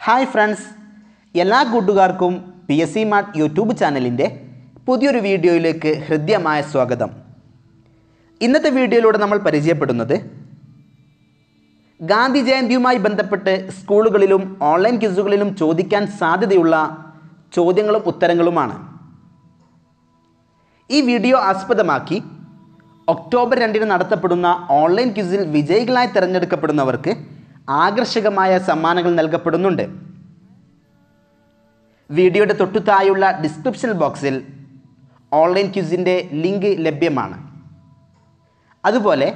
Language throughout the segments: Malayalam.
ഹായ് ഫ്രണ്ട്സ്, എല്ലാ കൂട്ടുകാർക്കും PSC മാർട്ട് യൂട്യൂബ് ചാനലിൻ്റെ പുതിയൊരു വീഡിയോയിലേക്ക് ഹൃദ്യമായ സ്വാഗതം. ഇന്നത്തെ വീഡിയോയിലൂടെ നമ്മൾ പരിചയപ്പെടുന്നത് ഗാന്ധി ജയന്തിയുമായി ബന്ധപ്പെട്ട് സ്കൂളുകളിലും ഓൺലൈൻ ക്വിസുകളിലും ചോദിക്കാൻ സാധ്യതയുള്ള ചോദ്യങ്ങളും ഉത്തരങ്ങളുമാണ്. ഈ വീഡിയോ ആസ്പദമാക്കി ഒക്ടോബർ 2 നടത്തപ്പെടുന്ന ഓൺലൈൻ ക്വിസിൽ വിജയികളായി തിരഞ്ഞെടുക്കപ്പെടുന്നവർക്ക് ആകർഷകമായ സമ്മാനങ്ങൾ നൽകപ്പെടുന്നുണ്ട്. വീഡിയോയുടെ തൊട്ടുതായുള്ള ഡിസ്ക്രിപ്ഷൻ ബോക്സിൽ ഓൺലൈൻ ക്വിസിൻ്റെ ലിങ്ക് ലഭ്യമാണ്. അതുപോലെ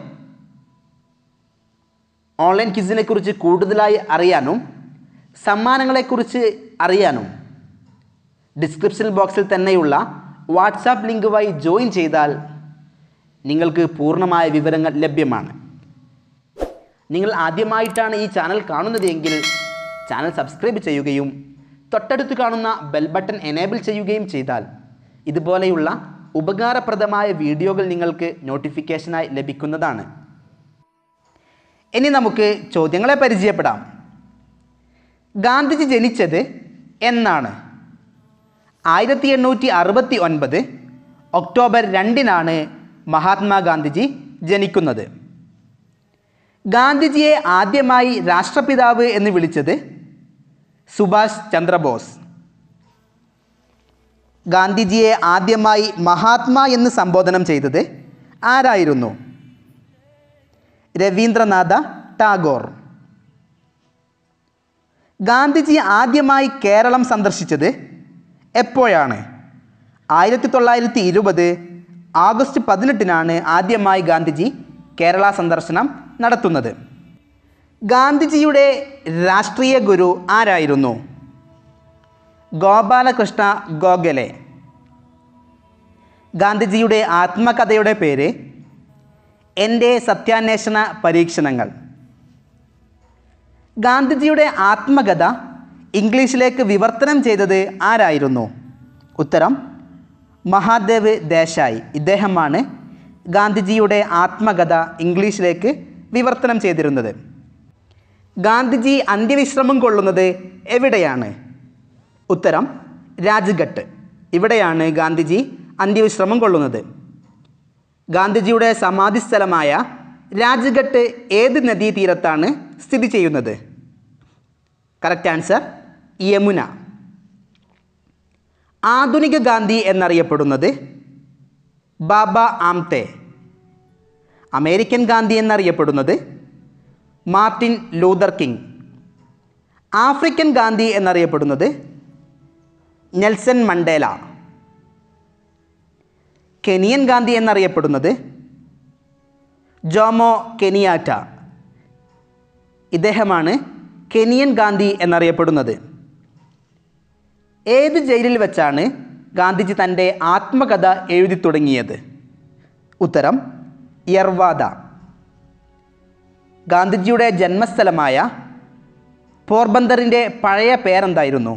ഓൺലൈൻ ക്വിസിനെക്കുറിച്ച് കൂടുതലായി അറിയാനും സമ്മാനങ്ങളെക്കുറിച്ച് അറിയാനും ഡിസ്ക്രിപ്ഷൻ ബോക്സിൽ തന്നെയുള്ള വാട്സാപ്പ് ലിങ്കുമായി ജോയിൻ ചെയ്താൽ നിങ്ങൾക്ക് പൂർണ്ണമായ വിവരങ്ങൾ ലഭ്യമാണ്. നിങ്ങൾ ആദ്യമായിട്ടാണ് ഈ ചാനൽ കാണുന്നത് എങ്കിൽ ചാനൽ സബ്സ്ക്രൈബ് ചെയ്യുകയും തൊട്ടടുത്ത് കാണുന്ന ബെൽ ബട്ടൺ എനേബിൾ ചെയ്യുകയും ചെയ്താൽ ഇതുപോലെയുള്ള ഉപകാരപ്രദമായ വീഡിയോകൾ നിങ്ങൾക്ക് നോട്ടിഫിക്കേഷനായി ലഭിക്കുന്നതാണ്. ഇനി നമുക്ക് ചോദ്യങ്ങളെ പരിചയപ്പെടാം. ഗാന്ധിജി ജനിച്ചത് എന്നാണ്? 1869 ഒക്ടോബർ 2 മഹാത്മാഗാന്ധിജി ജനിക്കുന്നത്. ഗാന്ധിജിയെ ആദ്യമായി രാഷ്ട്രപിതാവ് എന്ന് വിളിച്ചത് സുഭാഷ് ചന്ദ്രബോസ്. ഗാന്ധിജിയെ ആദ്യമായി മഹാത്മാ എന്ന് സംബോധനം ചെയ്തത് ആരായിരുന്നു? രവീന്ദ്രനാഥ ടാഗോർ. ഗാന്ധിജി ആദ്യമായി കേരളം സന്ദർശിച്ചത് എപ്പോഴാണ്? 1920 ആഗസ്റ്റ് 18 ആദ്യമായി ഗാന്ധിജി കേരള സന്ദർശനം നടത്തുന്നത്. ഗാന്ധിജിയുടെ രാഷ്ട്രീയ ഗുരു ആരായിരുന്നു? ഗോപാലകൃഷ്ണ ഗോഖലെ. ഗാന്ധിജിയുടെ ആത്മകഥയുടെ പേര് എൻ്റെ സത്യാന്വേഷണ പരീക്ഷണങ്ങൾ. ഗാന്ധിജിയുടെ ആത്മകഥ ഇംഗ്ലീഷിലേക്ക് വിവർത്തനം ചെയ്തത് ആരായിരുന്നു? ഉത്തരം മഹാദേവ് ദേശായി. ഇദ്ദേഹമാണ് ഗാന്ധിജിയുടെ ആത്മകഥ ഇംഗ്ലീഷിലേക്ക് വിവർത്തനം ചെയ്തിരുന്നത്. ഗാന്ധിജി അന്ത്യവിശ്രമം കൊള്ളുന്നത് എവിടെയാണ്? ഉത്തരം രാജ്ഘട്ട്. ഇവിടെയാണ് ഗാന്ധിജി അന്ത്യവിശ്രമം കൊള്ളുന്നത്. ഗാന്ധിജിയുടെ സമാധിസ്ഥലമായ രാജ്ഘട്ട് ഏത് നദീതീരത്താണ് സ്ഥിതി ചെയ്യുന്നത്? Correct answer Yamuna. ആധുനിക ഗാന്ധി എന്നറിയപ്പെടുന്നത് ബാബ ആംതെ. അമേരിക്കൻ ഗാന്ധി എന്നറിയപ്പെടുന്നത് Martin Luther king. African Gandhi എന്നറിയപ്പെടുന്നത് നെൽസൺ മണ്ടേല. കെനിയൻ ഗാന്ധി എന്നറിയപ്പെടുന്നത് ജോമോ കെനിയാറ്റ. ഇദ്ദേഹമാണ് കെനിയൻ ഗാന്ധി എന്നറിയപ്പെടുന്നത്. ഏത് ജയിലിൽ വെച്ചാണ് ഗാന്ധിജി തൻ്റെ ആത്മകഥ എഴുതി തുടങ്ങിയത്? ഉത്തരം യർവാദ. ഗാന്ധിജിയുടെ ജന്മസ്ഥലമായ പോർബന്തറിൻ്റെ പഴയ പേരെന്തായിരുന്നു?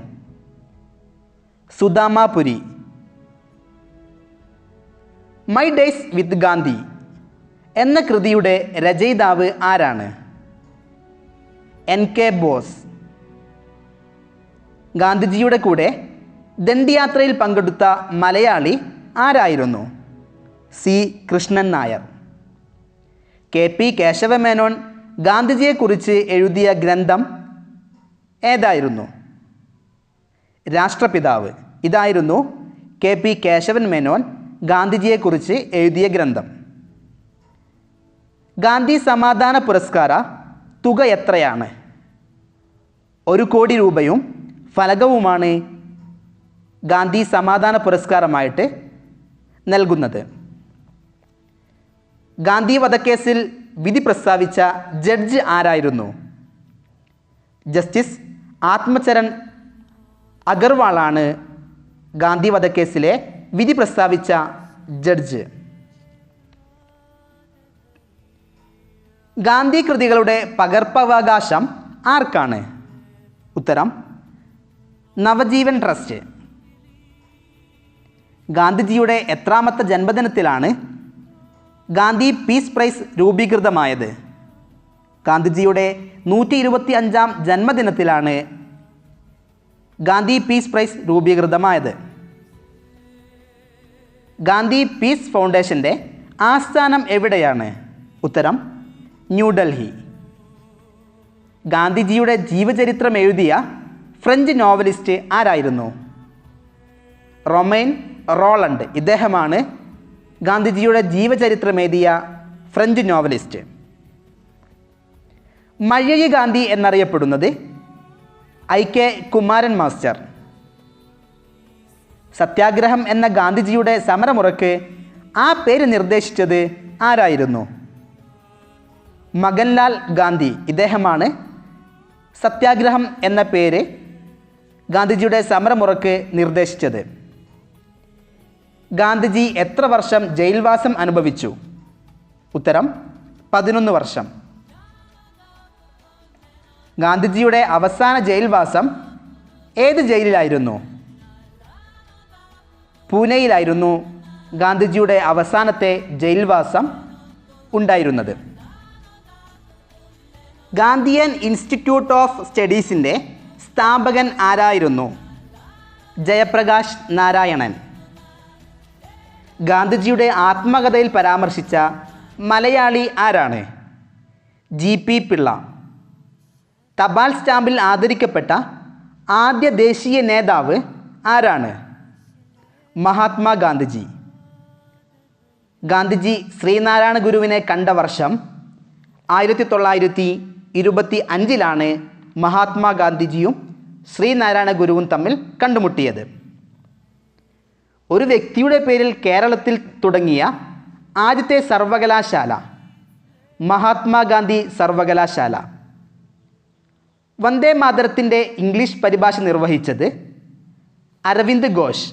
സുദാമാപുരി. മൈ ഡേയ്സ് വിത്ത് ഗാന്ധി എന്ന കൃതിയുടെ രചയിതാവ് ആരാണ്? NK boss. ഗാന്ധിജിയുടെ കൂടെ ദണ്ഡിയാത്രയിൽ പങ്കെടുത്ത മലയാളി ആരായിരുന്നു? C കൃഷ്ണൻ നായർ. KP കേശവമേനോൻ ഗാന്ധിജിയെക്കുറിച്ച് എഴുതിയ ഗ്രന്ഥം ഏതായിരുന്നു? രാഷ്ട്രപിതാവ്. ഇതായിരുന്നു KP കേശവൻ മേനോൻ ഗാന്ധിജിയെക്കുറിച്ച് എഴുതിയ ഗ്രന്ഥം. ഗാന്ധി സമാധാന പുരസ്കാര തുക എത്രയാണ്? 1 കോടി രൂപയും ഫലകവുമാണ് ഗാന്ധി സമാധാന പുരസ്കാരമായിട്ട് നൽകുന്നത്. ഗാന്ധി വധക്കേസിൽ വിധി പ്രസ്താവിച്ച ജഡ്ജ് ആരായിരുന്നു? ജസ്റ്റിസ് ആത്മചരൺ അഗർവാളാണ് ഗാന്ധി വധക്കേസിലെ വിധി പ്രസ്താവിച്ച ജഡ്ജ്. ഗാന്ധി കൃതികളുടെ പകർപ്പവകാശം ആർക്കാണ്? ഉത്തരം നവജീവൻ ട്രസ്റ്റ്. ഗാന്ധിജിയുടെ എത്രാമത്തെ ജന്മദിനത്തിലാണ് ഗാന്ധി പീസ് പ്രൈസ് രൂപീകൃതമായത്? ഗാന്ധിജിയുടെ 125-ാം ജന്മദിനത്തിലാണ് ഗാന്ധി പീസ് പ്രൈസ് രൂപീകൃതമായത്? ഗാന്ധി പീസ് ഫൗണ്ടേഷൻ്റെ ആസ്ഥാനം എവിടെയാണ്? ഉത്തരം ന്യൂഡൽഹി. ഗാന്ധിജിയുടെ ജീവചരിത്രം എഴുതിയ ഫ്രഞ്ച് നോവലിസ്റ്റ് ആരായിരുന്നു? Romain Rolland. ഇദ്ദേഹമാണ് ഗാന്ധിജിയുടെ ജീവചരിത്രം എഴുതിയ ഫ്രഞ്ച് നോവലിസ്റ്റ്. മഴയി ഗാന്ധി എന്നറിയപ്പെടുന്നത് IK കുമാരൻ മാസ്റ്റർ. സത്യാഗ്രഹം എന്ന ഗാന്ധിജിയുടെ സമരമുറക്ക് ആ പേര് നിർദ്ദേശിച്ചത് ആരായിരുന്നു? മകൻലാൽ ഗാന്ധി. ഇദ്ദേഹമാണ് സത്യാഗ്രഹം എന്ന പേര് ഗാന്ധിജിയുടെ സമരമുറക്ക് നിർദ്ദേശിച്ചത്. ഗാന്ധിജി എത്ര വർഷം ജയിൽവാസം അനുഭവിച്ചു? ഉത്തരം 11 വർഷം. ഗാന്ധിജിയുടെ അവസാന ജയിൽവാസം ഏത് ജയിലിലായിരുന്നു? പൂനെയിലായിരുന്നു ഗാന്ധിജിയുടെ അവസാനത്തെ ജയിൽവാസം ഉണ്ടായിരുന്നത്. ഗാന്ധിയൻ ഇൻസ്റ്റിറ്റ്യൂട്ട് ഓഫ് സ്റ്റഡീസിൻ്റെ സ്ഥാപകൻ ആരായിരുന്നു? ജയപ്രകാശ് നാരായണൻ. ഗാന്ധിജിയുടെ ആത്മകഥയിൽ പരാമർശിച്ച മലയാളി ആരാണ്? GP പിള്ള. തപാൽ സ്റ്റാമ്പിൽ ആദരിക്കപ്പെട്ട ആദ്യ ദേശീയ നേതാവ് ആരാണ്? മഹാത്മാഗാന്ധിജി. ഗാന്ധിജി ശ്രീനാരായണ ഗുരുവിനെ കണ്ട വർഷം 1925 മഹാത്മാഗാന്ധിജിയും ശ്രീനാരായണ ഗുരുവും തമ്മിൽ കണ്ടുമുട്ടിയത്. ഒരു വ്യക്തിയുടെ പേരിൽ കേരളത്തിൽ തുടങ്ങിയ ആദ്യത്തെ സർവകലാശാല മഹാത്മാഗാന്ധി സർവകലാശാല. വന്ദേ മാതരത്തിൻ്റെ ഇംഗ്ലീഷ് പരിഭാഷ നിർവഹിച്ചത് അരവിന്ദ് ഘോഷ്.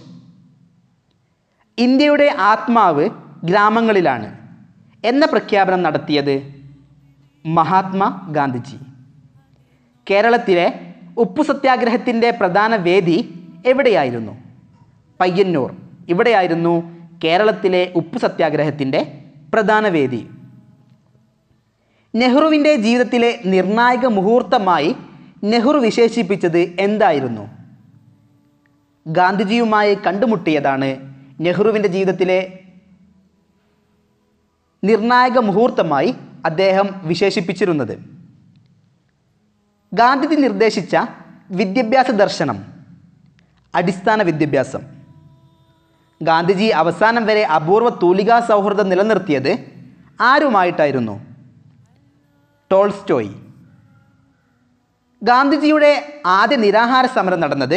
ഇന്ത്യയുടെ ആത്മാവ് ഗ്രാമങ്ങളിലാണ് എന്ന പ്രഖ്യാപനം നടത്തിയത് മഹാത്മാഗാന്ധിജി. കേരളത്തിലെ ഉപ്പു സത്യാഗ്രഹത്തിൻ്റെ പ്രധാന വേദി എവിടെയായിരുന്നു? പയ്യന്നൂർ. ഇവിടെയായിരുന്നു കേരളത്തിലെ ഉപ്പു സത്യാഗ്രഹത്തിൻ്റെ പ്രധാന വേദി. നെഹ്റുവിൻ്റെ ജീവിതത്തിലെ നിർണായക മുഹൂർത്തമായി നെഹ്റു വിശേഷിപ്പിച്ചത് എന്തായിരുന്നു? ഗാന്ധിജിയുമായി കണ്ടുമുട്ടിയതാണ് നെഹ്റുവിൻ്റെ ജീവിതത്തിലെ നിർണായക മുഹൂർത്തമായി അദ്ദേഹം വിശേഷിപ്പിച്ചിരുന്നത്. ഗാന്ധിജി നിർദ്ദേശിച്ച വിദ്യാഭ്യാസ ദർശനം അടിസ്ഥാന വിദ്യാഭ്യാസം. ഗാന്ധിജി അവസാനം വരെ അപൂർവ തൂലികാ സൗഹൃദം നിലനിർത്തിയത് ആരുമായിട്ടായിരുന്നു? ടോൾസ്റ്റോയ്. ഗാന്ധിജിയുടെ ആദ്യ നിരാഹാര സമരം നടന്നത്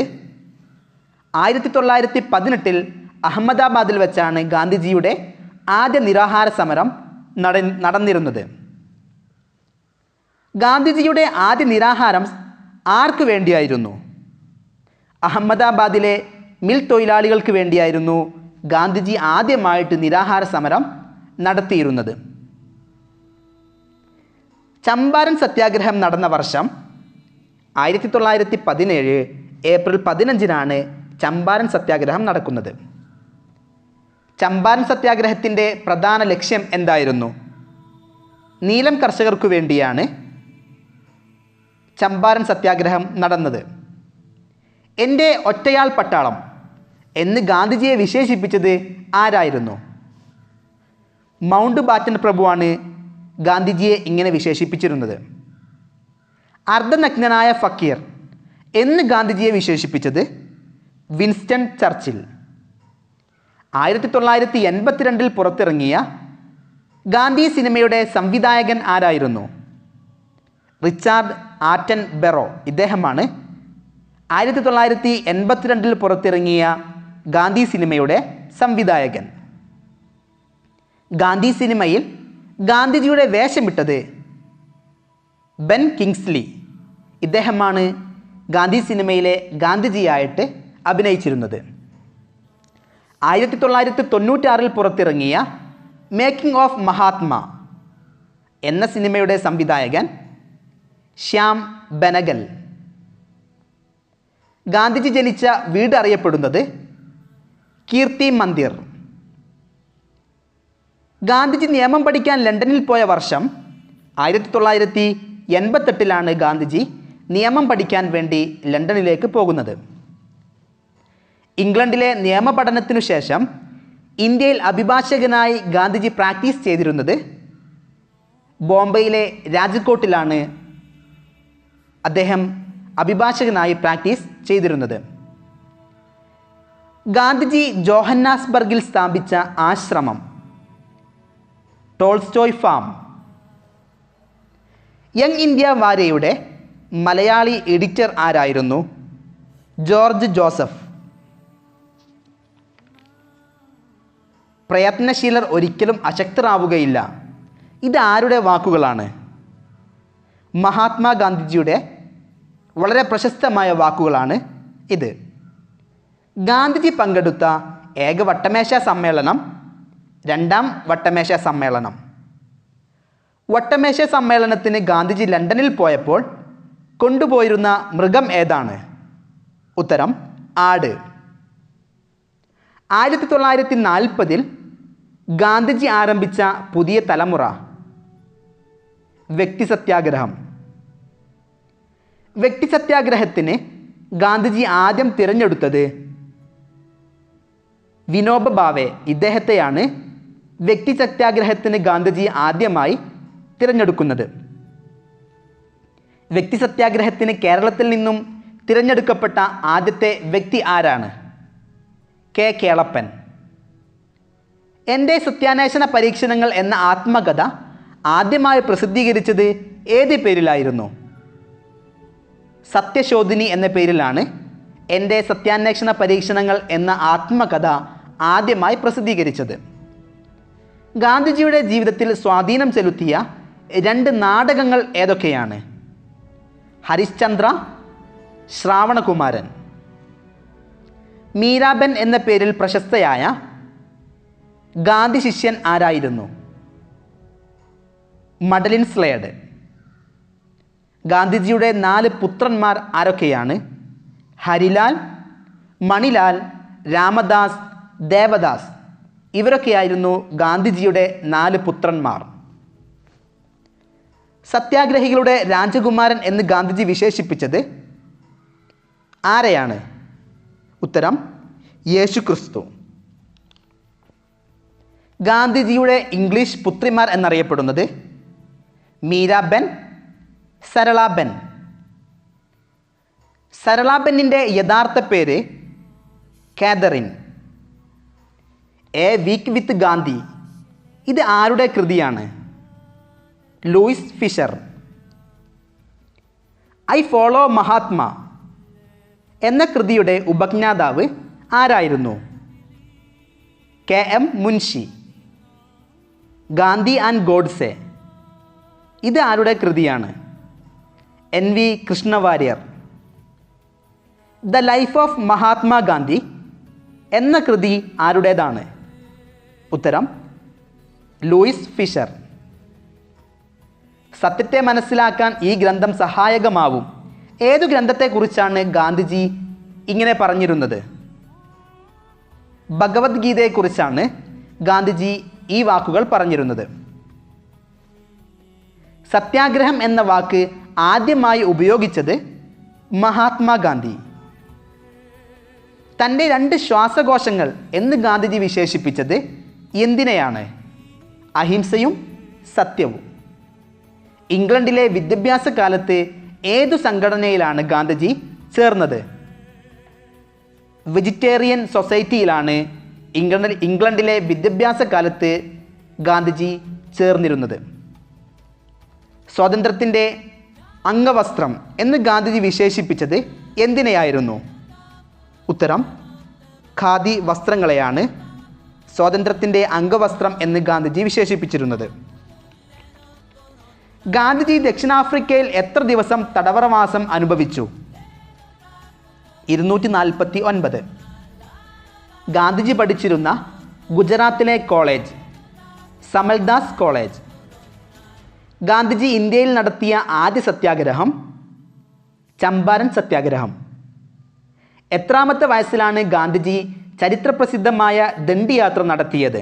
1918 അഹമ്മദാബാദിൽ വെച്ചാണ് ഗാന്ധിജിയുടെ ആദ്യ നിരാഹാര സമരം നടന്നിരുന്നത്. ഗാന്ധിജിയുടെ ആദ്യ നിരാഹാരം ആർക്ക് വേണ്ടിയായിരുന്നു? അഹമ്മദാബാദിലെ മിൽ തൊഴിലാളികൾക്ക് വേണ്ടിയായിരുന്നു ഗാന്ധിജി ആദ്യമായിട്ട് നിരാഹാര സമരം നടത്തിയിരുന്നത്. ചമ്പാരൻ സത്യാഗ്രഹം നടന്ന വർഷം 1917 ഏപ്രിൽ 15 ചമ്പാരൻ സത്യാഗ്രഹം നടക്കുന്നത്. ചമ്പാരൻ സത്യാഗ്രഹത്തിൻ്റെ പ്രധാന ലക്ഷ്യം എന്തായിരുന്നു? നീലം കർഷകർക്കു വേണ്ടിയാണ് ചമ്പാരൻ സത്യാഗ്രഹം നടന്നത്. എൻ്റെ ഒറ്റയാൾ പട്ടാളം എന്ന് ഗാന്ധിജിയെ വിശേഷിപ്പിച്ചത് ആരായിരുന്നു? മൗണ്ട് ബാറ്റൻ പ്രഭുവാണ് ഗാന്ധിജിയെ ഇങ്ങനെ വിശേഷിപ്പിച്ചിരുന്നത്. അർദ്ധനഗ്നനായ ഫക്കീർ എന്ന് ഗാന്ധിജിയെ വിശേഷിപ്പിച്ചത് വിൻസ്റ്റൺ ചർച്ചിൽ. 1982 പുറത്തിറങ്ങിയ ഗാന്ധി സിനിമയുടെ സംവിധായകൻ ആരായിരുന്നു? റിച്ചാർഡ് ആറ്റൻ ബെറോ. ഇദ്ദേഹമാണ് 1982 പുറത്തിറങ്ങിയ ഗാന്ധി സിനിമയുടെ സംവിധായകൻ. ഗാന്ധി സിനിമയിൽ ഗാന്ധിജിയുടെ വേഷമിട്ടത് ബെൻ കിങ്സ്ലി. ഇദ്ദേഹമാണ് ഗാന്ധി സിനിമയിലെ ഗാന്ധിജിയായിട്ട് അഭിനയിച്ചിരുന്നത്. 1996 പുറത്തിറങ്ങിയ മേക്കിംഗ് ഓഫ് മഹാത്മാ എന്ന സിനിമയുടെ സംവിധായകൻ ശ്യാം ബെനഗൽ. ഗാന്ധിജി ജനിച്ച വീട് അറിയപ്പെടുന്നത് കീർത്തി മന്ദിർ. ഗാന്ധിജി നിയമം പഠിക്കാൻ ലണ്ടനിൽ പോയ വർഷം 1988 ഗാന്ധിജി നിയമം പഠിക്കാൻ വേണ്ടി ലണ്ടനിലേക്ക് പോകുന്നത്. ഇംഗ്ലണ്ടിലെ നിയമപഠനത്തിനു ശേഷം ഇന്ത്യയിൽ അഭിഭാഷകനായി ഗാന്ധിജി പ്രാക്ടീസ് ചെയ്തിരുന്നത് ബോംബെയിലെ രാജ്കോട്ടിലാണ് അദ്ദേഹം അഭിഭാഷകനായി പ്രാക്ടീസ് ചെയ്തിരുന്നത്. ഗാന്ധിജി ജോഹന്നാസ്ബർഗിൽ സ്ഥാപിച്ച ആശ്രമം ടോൾസ്റ്റോയ് ഫാം. യങ് ഇന്ത്യ വാര്യയുടെ മലയാളി എഡിറ്റർ ആരായിരുന്നു? George Joseph. പ്രയത്നശീലർ ഒരിക്കലും അശക്തരാവുകയില്ല. ഇത് ആരുടെ വാക്കുകളാണ്? മഹാത്മാഗാന്ധിജിയുടെ വളരെ പ്രശസ്തമായ വാക്കുകളാണ് ഇത്. ഗാന്ധിജി പങ്കെടുത്ത ഏക വട്ടമേശ സമ്മേളനം രണ്ടാം വട്ടമേശ സമ്മേളനം. വട്ടമേശ സമ്മേളനത്തിന് ഗാന്ധിജി ലണ്ടനിൽ പോയപ്പോൾ കൊണ്ടുപോയിരുന്ന മൃഗം ഏതാണ്? ഉത്തരം ആട്. 1940 ഗാന്ധിജി ആരംഭിച്ച പുതിയ തലമുറ വ്യക്തി സത്യാഗ്രഹം. വ്യക്തി സത്യാഗ്രഹത്തിന് ഗാന്ധിജി ആദ്യം തിരഞ്ഞെടുത്തത് വിനോബ ഭാവെ. ഇദ്ദേഹത്തെയാണ് വ്യക്തി സത്യാഗ്രഹത്തിന് ഗാന്ധിജി ആദ്യമായി തിരഞ്ഞെടുക്കുന്നത്. വ്യക്തി സത്യാഗ്രഹത്തിന് കേരളത്തിൽ നിന്നും തിരഞ്ഞെടുക്കപ്പെട്ട ആദ്യത്തെ വ്യക്തി ആരാണ്? കെ കേളപ്പൻ. എൻ്റെ സത്യാന്വേഷണ പരീക്ഷണങ്ങൾ എന്ന ആത്മകഥ ആദ്യമായി പ്രസിദ്ധീകരിച്ചത് ഏത് പേരിലായിരുന്നു? സത്യശോധിനി എന്ന പേരിലാണ് എൻ്റെ സത്യാന്വേഷണ പരീക്ഷണങ്ങൾ എന്ന ആത്മകഥ ആദ്യമായി പ്രസിദ്ധീകരിച്ചത്. ഗാന്ധിജിയുടെ ജീവിതത്തിൽ സ്വാധീനം ചെലുത്തിയ 2 നാടകങ്ങൾ ഏതൊക്കെയാണ്? ഹരിശ്ചന്ദ്ര, ശ്രാവണകുമാരൻ. മീരാബെൻ എന്ന പേരിൽ പ്രശസ്തയായ ഗാന്ധി ശിഷ്യൻ ആരായിരുന്നു? Madeleine Slade. ഗാന്ധിജിയുടെ 4 പുത്രന്മാർ ആരൊക്കെയാണ്? ഹരിലാൽ, മണിലാൽ, രാമദാസ്, ദേവദാസ്. ഇവരൊക്കെയായിരുന്നു ഗാന്ധിജിയുടെ 4 പുത്രന്മാർ. സത്യാഗ്രഹികളുടെ രാജകുമാരൻ എന്ന് ഗാന്ധിജി വിശേഷിപ്പിച്ചത് ആരെയാണ്? ഉത്തരം യേശുക്രിസ്തു. ഗാന്ധിജിയുടെ ഇംഗ്ലീഷ് പുത്രിമാർ എന്നറിയപ്പെടുന്നത് മീരാബെൻ, സരളാബെൻ. സരളാബെന്നിൻ്റെ യഥാർത്ഥ പേര് Catherine. A week with Gandhi. ഇത് ആരുടെ കൃതിയാണ്? Louis Fischer. I follow Mahatma എന്ന കൃതിയുടെ ഉപജ്ഞാതാവ് ആരായിരുന്നു? K M Munshi. Gandhi and Godse. ഇത് ആരുടെ കൃതിയാണ്? N V Krishna Warrier. The life of Mahatma Gandhi എന്ന കൃതി ആരുടേതാണ്? ഉത്തരം ലൂയിസ് ഫിഷർ. സത്യത്തെ മനസ്സിലാക്കാൻ ഈ ഗ്രന്ഥം സഹായകമാവും. ഏതു ഗ്രന്ഥത്തെക്കുറിച്ചാണ് ഗാന്ധിജി ഇങ്ങനെ പറഞ്ഞിരുന്നത്? ഭഗവത്ഗീതയെക്കുറിച്ചാണ് ഗാന്ധിജി ഈ വാക്കുകൾ പറഞ്ഞിരുന്നത്. സത്യാഗ്രഹം എന്ന വാക്ക് ആദ്യമായി ഉപയോഗിച്ചത് മഹാത്മാഗാന്ധി. തൻ്റെ 2 ശ്വാസകോശങ്ങൾ എന്ന് ഗാന്ധിജി വിശേഷിപ്പിച്ചത് എന്തിനെയാണ്? അഹിംസയും സത്യവും. ഇംഗ്ലണ്ടിലെ വിദ്യാഭ്യാസ കാലത്ത് ഏതു സംഘടനയിലാണ് ഗാന്ധിജി ചേർന്നത്? വെജിറ്റേറിയൻ സൊസൈറ്റിയിലാണ് ഇംഗ്ലണ്ടിലെ വിദ്യാഭ്യാസ കാലത്ത് ഗാന്ധിജി ചേർന്നിരുന്നത്. സ്വാതന്ത്ര്യത്തിൻ്റെ അംഗവസ്ത്രം എന്ന് ഗാന്ധിജി വിശേഷിപ്പിച്ചത് എന്തിനെയായിരുന്നു? ഉത്തരം ഖാദി വസ്ത്രങ്ങളെയാണ് സ്വാതന്ത്ര്യത്തിൻ്റെ അംഗവസ്ത്രം എന്ന് ഗാന്ധിജി വിശേഷിപ്പിച്ചിരുന്നത്. ഗാന്ധിജി ദക്ഷിണാഫ്രിക്കയിൽ എത്ര ദിവസം തടവറവാസം അനുഭവിച്ചു? 249. ഗാന്ധിജി പഠിച്ചിരുന്ന ഗുജറാത്തിലെ കോളേജ് സമൽദാസ് കോളേജ്. ഗാന്ധിജി ഇന്ത്യയിൽ നടത്തിയ ആദ്യ സത്യാഗ്രഹം ചമ്പാരൻ സത്യാഗ്രഹം. എത്രാമത്തെ വയസ്സിലാണ് ഗാന്ധിജി ചരിത്രപ്രസിദ്ധമായ ദണ്ഡിയാത്ര നടത്തിയത്?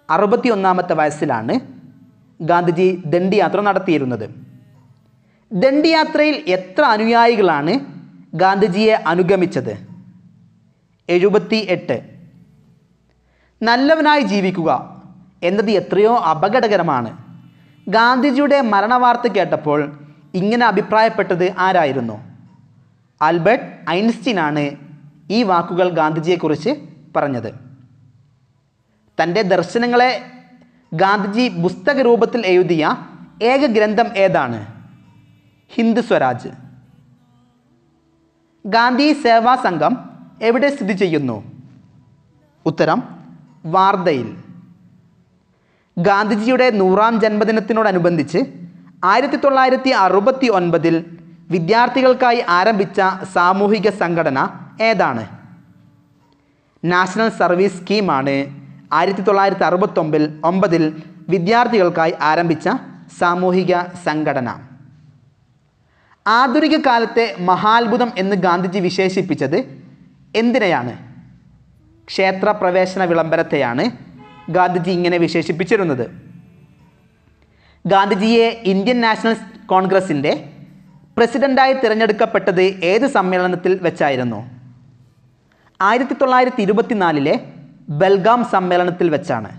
61ാമത്തെ വയസ്സിലാണ് ഗാന്ധിജി ദണ്ഡിയാത്ര നടത്തിയിരുന്നത്. ദണ്ഡിയാത്രയിൽ എത്ര അനുയായികളാണ് ഗാന്ധിജിയെ അനുഗമിച്ചത്? 78. നല്ലവനായി ജീവിക്കുക എന്നത് എത്രയോ അപകടകരമാണ്. ഗാന്ധിജിയുടെ മരണവാർത്ത കേട്ടപ്പോൾ ഇങ്ങനെ അഭിപ്രായപ്പെട്ടത് ആരായിരുന്നു? ആൽബർട്ട് ഐൻസ്റ്റീനാണ് ഈ വാക്കുകൾ ഗാന്ധിജിയെക്കുറിച്ച് പറഞ്ഞത്. തൻ്റെ ദർശനങ്ങളെ ഗാന്ധിജി പുസ്തക രൂപത്തിൽ എഴുതിയ ഏക ഗ്രന്ഥം ഏതാണ്? ഹിന്ദ് സ്വരാജ്. ഗാന്ധി സേവാ സംഘം എവിടെ സ്ഥിതി ചെയ്യുന്നു? ഉത്തരം വാർധയിൽ. ഗാന്ധിജിയുടെ 100ാം ജന്മദിനത്തിനോടനുബന്ധിച്ച് 1969 വിദ്യാർത്ഥികൾക്കായി ആരംഭിച്ച സാമൂഹിക സംഘടന ഏതാണ്? നാഷണൽ സർവീസ് സ്കീമാണ് 1969 വിദ്യാർത്ഥികൾക്കായി ആരംഭിച്ച സാമൂഹിക സംഘടന. ആധുനിക കാലത്തെ മഹാത്ഭുതം എന്ന് ഗാന്ധിജി വിശേഷിപ്പിച്ചത് എന്തിനെയാണ്? ക്ഷേത്രപ്രവേശന വിളംബരത്തെയാണ് ഗാന്ധിജി ഇങ്ങനെ വിശേഷിപ്പിച്ചിരുന്നത്. ഗാന്ധിജിയെ ഇന്ത്യൻ നാഷണൽ കോൺഗ്രസിൻ്റെ പ്രസിഡൻ്റായി തിരഞ്ഞെടുക്കപ്പെട്ടത് ഏത് സമ്മേളനത്തിൽ വെച്ചായിരുന്നു? 1924 ബൽഗാം സമ്മേളനത്തിൽ വെച്ചാണ്.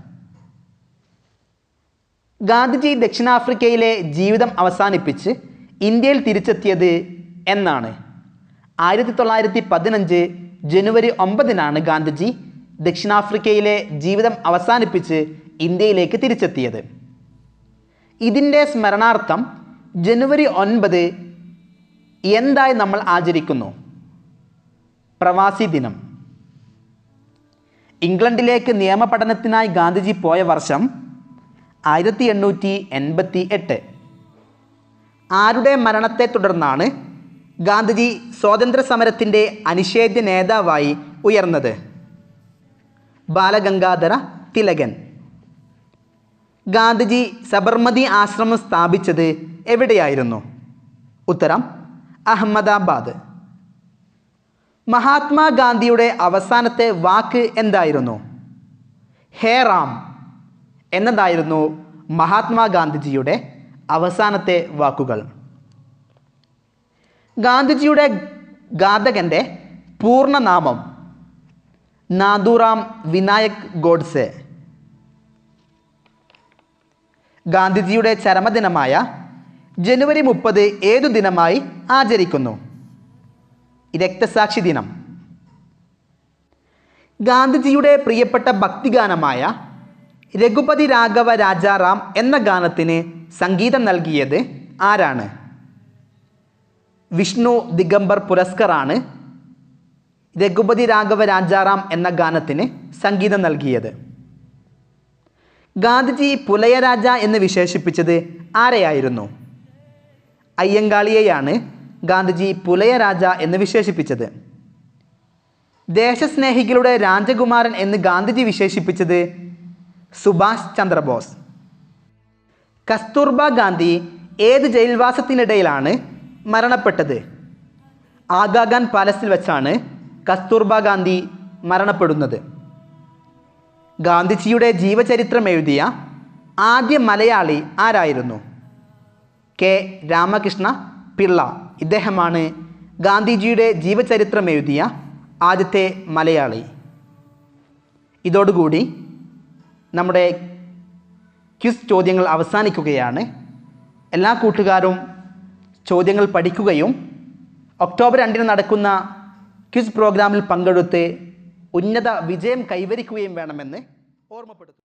ഗാന്ധിജി ദക്ഷിണാഫ്രിക്കയിലെ ജീവിതം അവസാനിപ്പിച്ച് ഇന്ത്യയിൽ തിരിച്ചെത്തിയത് എന്നാണ്? 1915 ജനുവരി 9 ഗാന്ധിജി ദക്ഷിണാഫ്രിക്കയിലെ ജീവിതം അവസാനിപ്പിച്ച് ഇന്ത്യയിലേക്ക് തിരിച്ചെത്തിയത്. ഇതിൻ്റെ സ്മരണാർത്ഥം ജനുവരി 9 എന്തായി നമ്മൾ ആചരിക്കുന്നു? പ്രവാസി ദിനം. ഇംഗ്ലണ്ടിലേക്ക് നിയമപഠനത്തിനായി ഗാന്ധിജി പോയ വർഷം 1888. ആരുടെ മരണത്തെ തുടർന്നാണ് ഗാന്ധിജി സ്വാതന്ത്ര്യ സമരത്തിൻ്റെ അനിഷേധ്യ നേതാവായി ഉയർന്നത്? ബാലഗംഗാധര തിലകൻ. ഗാന്ധിജി സബർമതി ആശ്രമം സ്ഥാപിച്ചത് എവിടെയായിരുന്നു? ഉത്തരം അഹമ്മദാബാദ്. മഹാത്മാഗാന്ധിയുടെ അവസാനത്തെ വാക്ക് എന്തായിരുന്നു? ഹേ റാം എന്നതായിരുന്നു മഹാത്മാഗാന്ധിജിയുടെ അവസാനത്തെ വാക്കുകൾ. ഗാന്ധിജിയുടെ ഘാതകൻ്റെ പൂർണ്ണനാമം? നാഥുറാം വിനായക് ഗോഡ്സെ. ഗാന്ധിജിയുടെ ചരമദിനമായ ജനുവരി 30 ഏതു ദിനമായി ആചരിക്കുന്നു? രക്തസാക്ഷി ദിനം. ഗാന്ധിജിയുടെ പ്രിയപ്പെട്ട ഭക്തിഗാനമായ രഘുപതി രാഘവ രാജാറാം എന്ന ഗാനത്തിന് സംഗീതം നൽകിയത് ആരാണ്? വിഷ്ണു ദിഗംബർ പുരസ്കറാണ് രഘുപതി രാഘവ രാജാറാം എന്ന ഗാനത്തിന് സംഗീതം നൽകിയത്. ഗാന്ധിജി പുലയരാജ എന്ന് വിശേഷിപ്പിച്ചത് ആരെയായിരുന്നു? അയ്യങ്കാളിയെയാണ് ഗാന്ധിജി പുലയരാജ എന്ന് വിശേഷിപ്പിച്ചത്. ദേശസ്നേഹികളുടെ രാജകുമാരൻ എന്ന് ഗാന്ധിജി വിശേഷിപ്പിച്ചത് സുഭാഷ് ചന്ദ്രബോസ്. കസ്തൂർബ ഗാന്ധി ഏത് ജയിൽവാസത്തിനിടയിലാണ് മരണപ്പെട്ടത്? ആഗാഖാൻ പാലസിൽ വെച്ചാണ് കസ്തൂർബ ഗാന്ധി മരണപ്പെടുന്നത്. ഗാന്ധിജിയുടെ ജീവചരിത്രം എഴുതിയ ആദ്യ മലയാളി ആരായിരുന്നു? കെ രാമകൃഷ്ണ പിള്ള. ഇദ്ദേഹമാണ് ഗാന്ധിജിയുടെ ജീവചരിത്രം എഴുതിയ ആദ്യത്തെ മലയാളി. ഇതോടുകൂടി നമ്മുടെ ക്വിസ് ചോദ്യങ്ങൾ അവസാനിക്കുകയാണ്. എല്ലാ കൂട്ടുകാരും ചോദ്യങ്ങൾ പഠിക്കുകയും ഒക്ടോബർ 2 നടക്കുന്ന ക്വിസ് പ്രോഗ്രാമിൽ പങ്കെടുത്ത് ഉന്നത വിജയം കൈവരിക്കുകയും വേണമെന്ന് ഓർമ്മപ്പെടുത്തുന്നു.